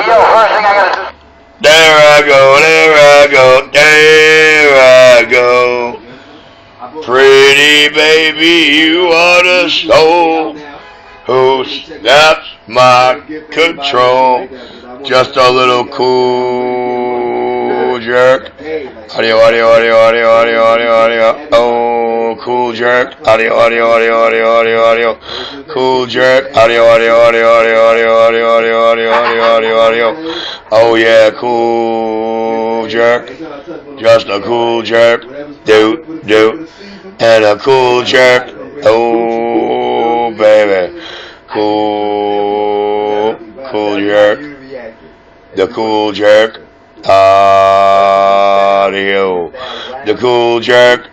yo, first thing I gotta do. There I go, there I go, there I go. Pretty baby, you are the soul who snaps my control. Just a little cool jerk. Audio, audio, audio, audio, audio, audio, audio. Oh, cool jerk. Audio, audio, audio, audio, audio, audio. Cool jerk. Audio, audio, audio, audio, audio, audio, audio, audio, audio, audio, audio. Oh yeah, cool jerk. Just a cool jerk. Do, do. And a cool jerk. Oh, baby. Cool jerk. The cool jerk. Audio. The cool jerk.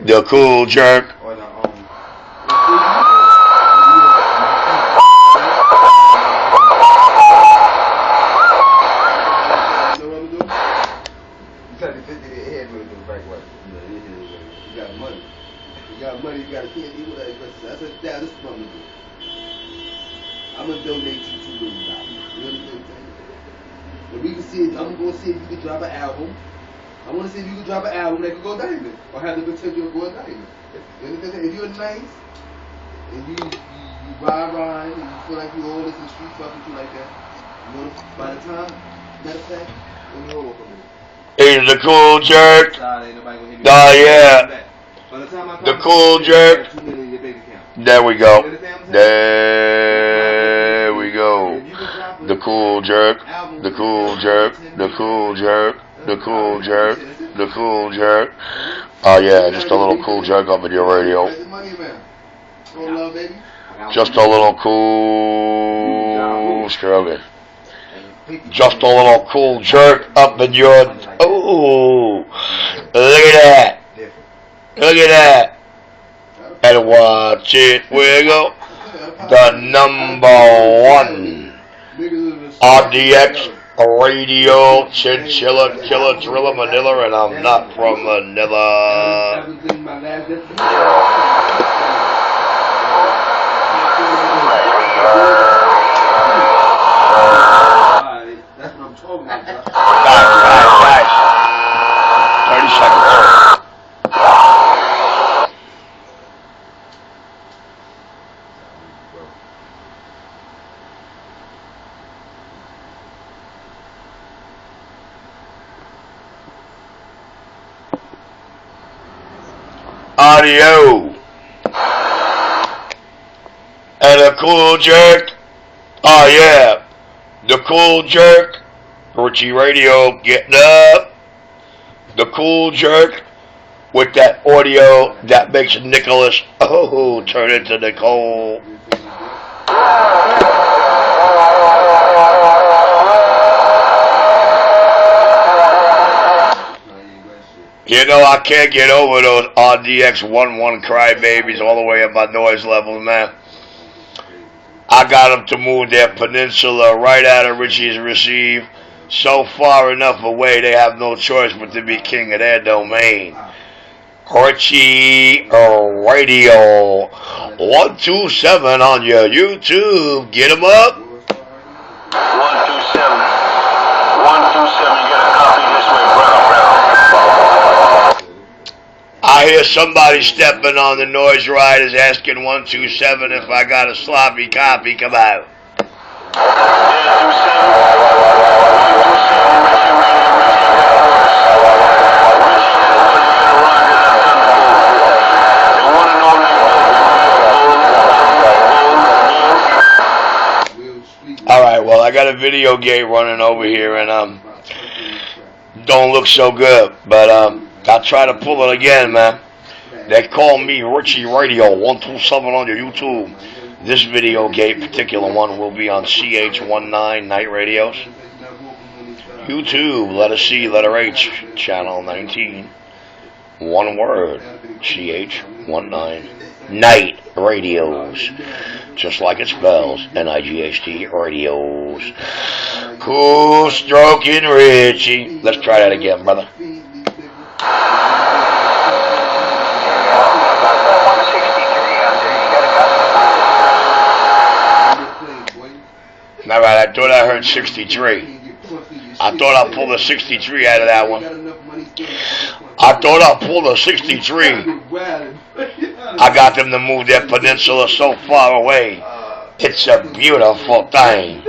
The cool jerk. I'm gonna donate you $2 million. You understand? And we can see if I'm gonna see if you can drop an album. I wanna see if you can drop an album that can go diamond or have the potential of going diamond. You understand? If you're nice and you ride and you feel like you all this and street talking to you like that, you know, by the time, matter of fact, let me hold on for a minute. He's the cool jerk. Oh yeah. The cool jerk. There we go. There we go. The cool jerk. The cool jerk. The cool jerk. The cool jerk. The cool jerk. Oh yeah, just a little cool jerk up in your radio. Just a little cool stroking. Just a little cool jerk up in your. Oh, look at that. Look at that. And watch it wiggle. The #1 RDX radio chinchilla killer driller Manila, and I'm not from Manila. That's what I'm talking about. Nice. 30 seconds. Audio. And a cool jerk. Oh yeah. The cool jerk. Richie Radio getting up. The cool jerk with that audio that makes Nicholas turn into Nicole. You know, I can't get over those RDX 1-1 crybabies all the way up my noise level, man. I got them to move their peninsula right out of Richie's receive so far enough away they have no choice but to be king of their domain. Richie Radio 127 on your YouTube. Get them up. 127. 127, you gotta copy this way, brother. I hear somebody stepping on the noise riders asking 127 if I got a sloppy copy. Come out. Alright, well, I got a video game running over here and don't look so good, but I'll try to pull it again, man. They call me Richie Radio 127 on your YouTube. This video game, particular one, will be on CH19 Night Radios. YouTube, letter C, letter H, channel 19. One word, CH19 Night Radios. Just like it spells, NIGHT Radios. Cool stroking Richie. Let's try that again, brother. Alright, I thought I heard 63. I thought I pulled a 63 out of that one. I thought I pulled a 63. I got them to move their peninsula so far away. It's a beautiful thing.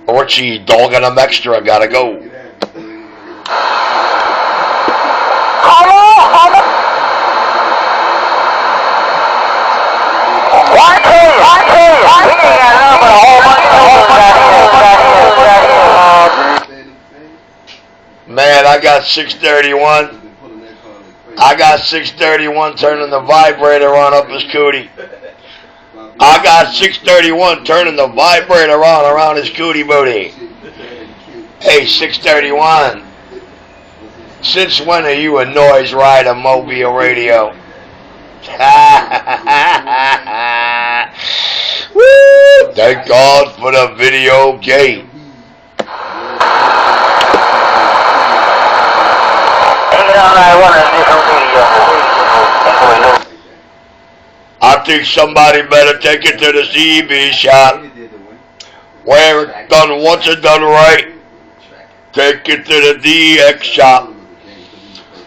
Richie, dogging them extra, gotta go. Man, I got 631. I got 631 turning the vibrator on up his cootie. I got 631 turning the vibrator on around his cootie booty. Hey, 631. Since when are you a noise rider, Mobile Radio? Woo! Thank God for the video gate. I think somebody better take it to the CB shop. Where it's done once and done right. Take it to the DX shop.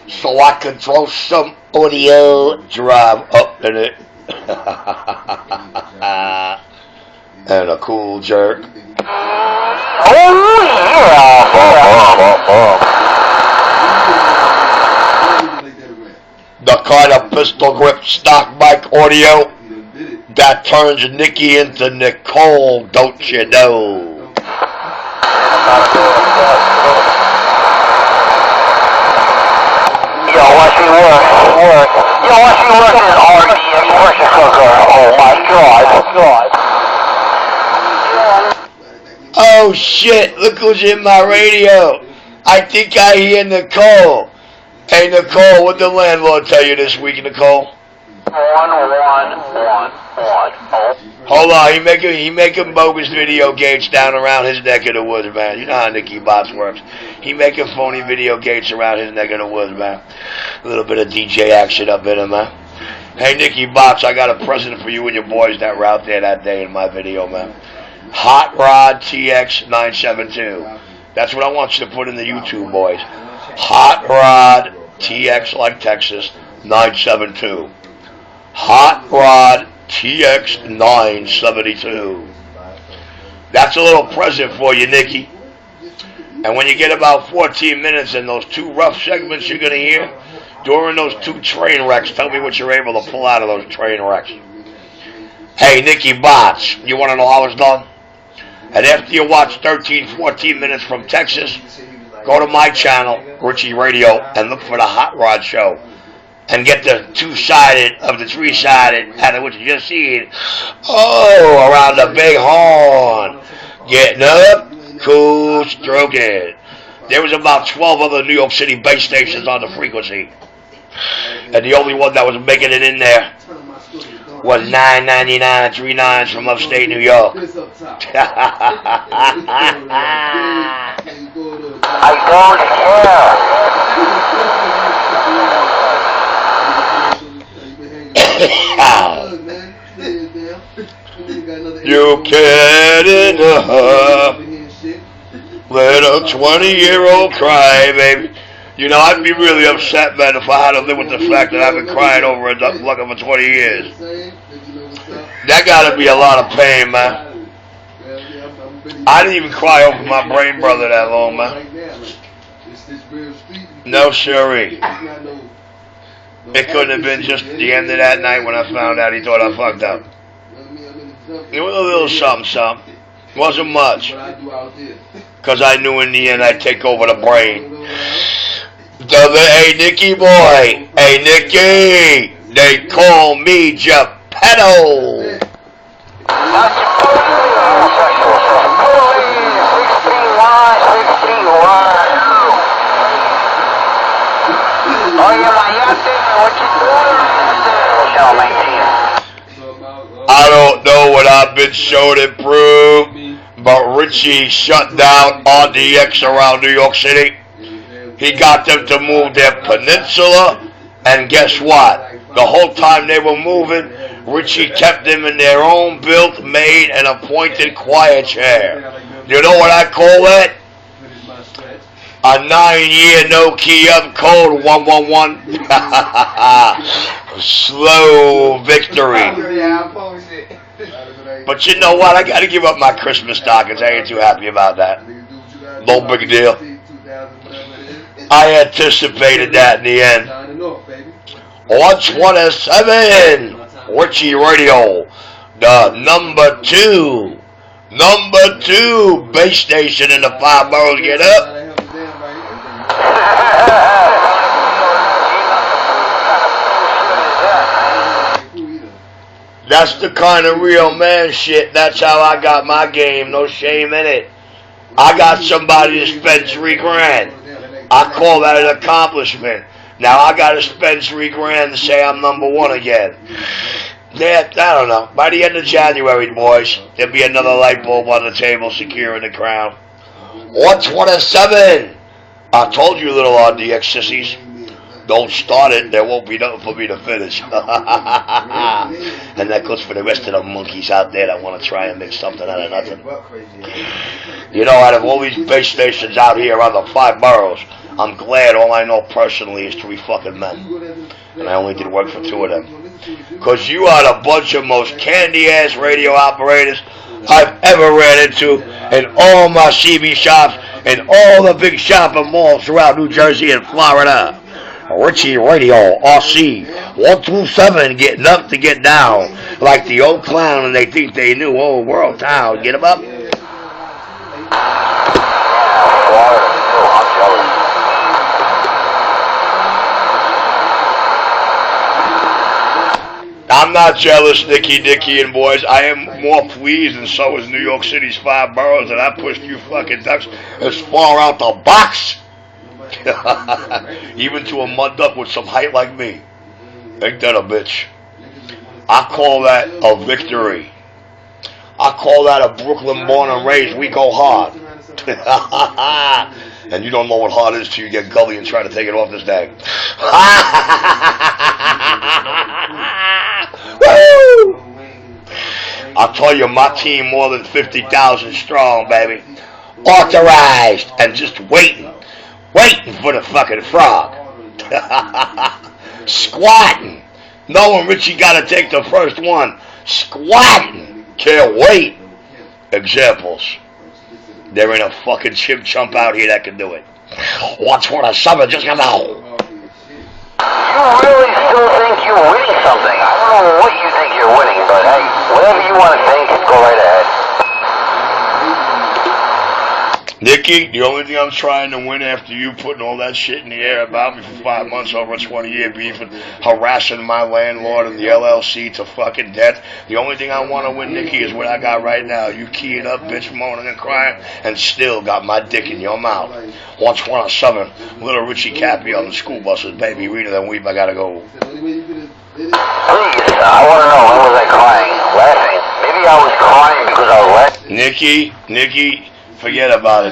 So I can throw some audio drive up in it. And a cool jerk. The kind of pistol grip stock mic audio that turns Nikki into Nicole, don't you know? Yo, watch me work. Yo, watch me work in an RDX pressure cooker. Oh my God. Oh shit, look who's in my radio. I think I hear Nicole. Hey Nicole, what the landlord tell you this week, Nicole? 1111. Hold on, he making bogus video gates down around his neck of the woods, man. You know how Nicky Bots works. He making phony video gates around his neck of the woods, man. A little bit of DJ action up in him, man. Hey Nicky Bots, I got a present for you and your boys that were out there that day in my video, man. Hot Rod TX 972. That's what I want you to put in the YouTube, boys. Hot Rod TX like Texas 972. Hot Rod TX 972. That's a little present for you, Nikki. And when you get about 14 minutes in those two rough segments you're going to hear, during those two train wrecks, tell me what you're able to pull out of those train wrecks. Hey, Nicky Bots, you want to know how it's done? And after you watch 13, 14 minutes from Texas, go to my channel, Richie Radio, and look for the Hot Rod Show. And get the two-sided of the three-sided out of what you just seen. Oh, around the big horn. Getting up, cool, stroking. There was about 12 other New York City base stations on the frequency. And the only one that was making it in there was 999 39s from upstate New York. I don't care. You can't enough. Let a 20-year-old cry, baby. You know, I'd be really upset, man, if I had to live with the fact that I've been crying over a duck looking for 20 years. That gotta be a lot of pain, man. I didn't even cry over my brain brother that long, man. No, siree. It couldn't have been just the end of that night when I found out he thought I fucked up. It was a little something. Wasn't much. Because I knew in the end I'd take over the brain. Hey, Nicky boy. Hey, Nicky. They call me Geppetto. I don't know what I've been shown and proved, but Richie shut down RDX around New York City. He got them to move their peninsula, and guess what? The whole time they were moving, Richie kept them in their own built, made, and appointed quiet chair. You know what I call that? A 9-year no-key up code 111. Slow victory. But you know what? I gotta give up my Christmas stockings. I ain't too happy about that. No big deal. I anticipated that in the end. On 27, Richie Radio, the number two base station in the 5 boroughs. Get up. That's the kind of real man shit. That's how I got my game. No shame in it. I got somebody to spend $3,000. I call that an accomplishment. Now I got to spend $3,000 to say I'm number one again. Yeah, I don't know. By the end of January, boys, there'll be another light bulb on the table securing the crown. 127. I told you, little RDX sissies. Don't start it, there won't be nothing for me to finish. And that goes for the rest of the monkeys out there that want to try and make something out of nothing. You know, out of all these base stations out here around the 5 boroughs, I'm glad all I know personally is 3 fucking men. And I only did work for 2 of them. Because you are the bunch of most candy-ass radio operators I've ever ran into in all my CB shops and all the big shopping malls throughout New Jersey and Florida. Richie Radio, RC, 127, getting up to get down. Like the old clown and they think they knew old world town. Get them up. I'm not jealous, Nicky and boys. I am more pleased, and so is New York City's 5 boroughs, that I pushed you fucking ducks as far out the box. Even to a mud duck with some height like me. Ain't that a bitch? I call that a victory. I call that a Brooklyn born and raised. We go hard. And you don't know what hard is till you get gully and try to take it off this day. Woo! I'll tell you, my team more than 50,000 strong, baby. Authorized and just waiting for the fucking frog. Squatting. Knowing Richie got to take the first one. Squatting. Can't wait. Examples. There ain't a fucking chimp chump out here that can do it. What's for the summer just come out. You really still think you're winning something? I don't know what you think you're winning, but hey, whatever you want to think, go right ahead. Nicky, the only thing I'm trying to win after you putting all that shit in the air about me for 5 months over a 20-year beef and harassing my landlord and the LLC to fucking death, the only thing I want to win, Nicky, is what I got right now. You keying up, bitch, moaning and crying, and still got my dick in your mouth. 127, little Richie Cappy on the school buses, baby, reader than weep, I gotta go. Please, I want to know, when was I crying? Laughing? Maybe I was crying because I was laughing. Nicky, forget about it.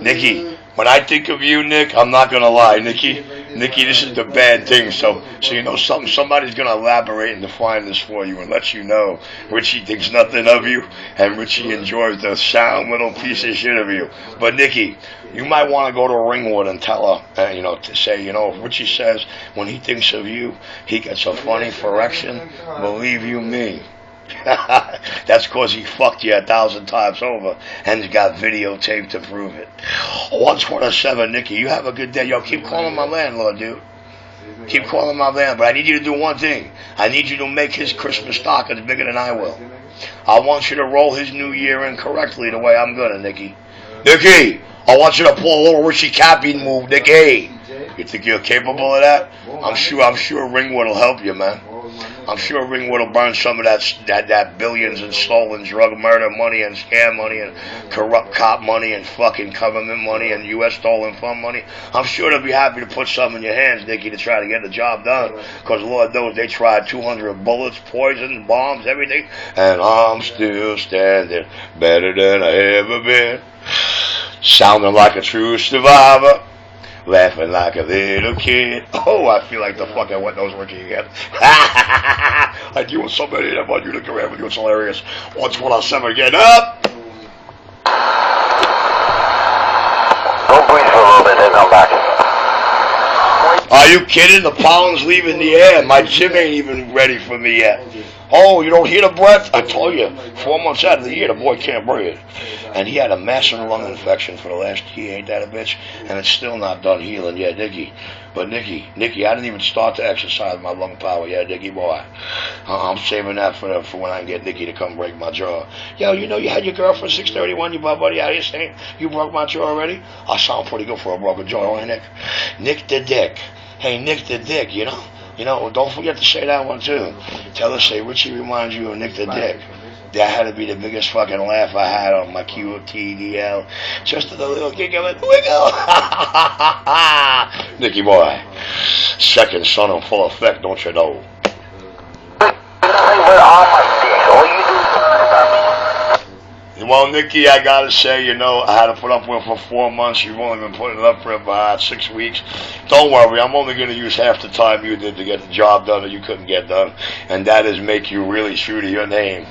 Nicky, when I think of you, Nick, I'm not going to lie. Nicky, this is the bad thing. So you know something, somebody's going to elaborate and define this for you and let you know. Richie thinks nothing of you, and Richie enjoys the sound little piece of shit of you. But Nicky, you might want to go to Ringwood and tell her, to say, if Richie says when he thinks of you, he gets a funny correction, believe you me. That's because he fucked you 1,000 times over and he's got videotape to prove it. 127, Nicky, you have a good day. Yo, keep calling my landlord, dude. Keep calling my landlord. But I need you to do one thing. I need you to make his Christmas stockings bigger than I will. I want you to roll his new year in correctly the way I'm gonna, Nicky. Nicky, I want you to pull a little Richie Cappy move, Nicky. You think you're capable of that? I'm sure Ringwood will help you, man. I'm sure Ringwood will burn some of that billions in stolen drug murder money and scam money and corrupt cop money and fucking government money and U.S. stolen fund money. I'm sure they'll be happy to put some in your hands, Nicky, to try to get the job done. Because Lord knows they tried 200 bullets, poison, bombs, everything. And I'm still standing better than I ever been. Sounding like a true survivor. laughing like a little kid. Oh, I feel like the fucking wet nose working again. Like you and somebody that want you to go around, it's hilarious. Once 107 again up. Go breathe for a little bit, then come back. Are you kidding? The pollen's leaving the air. My gym ain't even ready for me yet. Oh, you don't hear the breath? I told you, 4 months out of the year, the boy can't breathe. And he had a massive lung infection for the last year, ain't that a bitch? And it's still not done healing yet, Nicky. But Nicky, I didn't even start to exercise my lung power yet, Nicky boy. I'm saving that for when I get Nicky to come break my jaw. Yo, you know you had your girlfriend 631, you buddy out here saying you broke my jaw already? I sound pretty good for a broken jaw, don't I, Nick? Nick the Dick. Hey, Nick the Dick, you know? You know, don't forget to say that one too. Tell her, say, Richie reminds you of Nick the Dick. That had to be the biggest fucking laugh I had on my QTDL. Just a little giggle and wiggle. Nicky boy. Second son in full effect, don't you know? Well, Nicky, I gotta say, you know, I had to put up with her for 4 months. You've only been putting it up for about 6 weeks. Don't worry, I'm only gonna use half the time you did to get the job done that you couldn't get done, and that is make you really true to your name.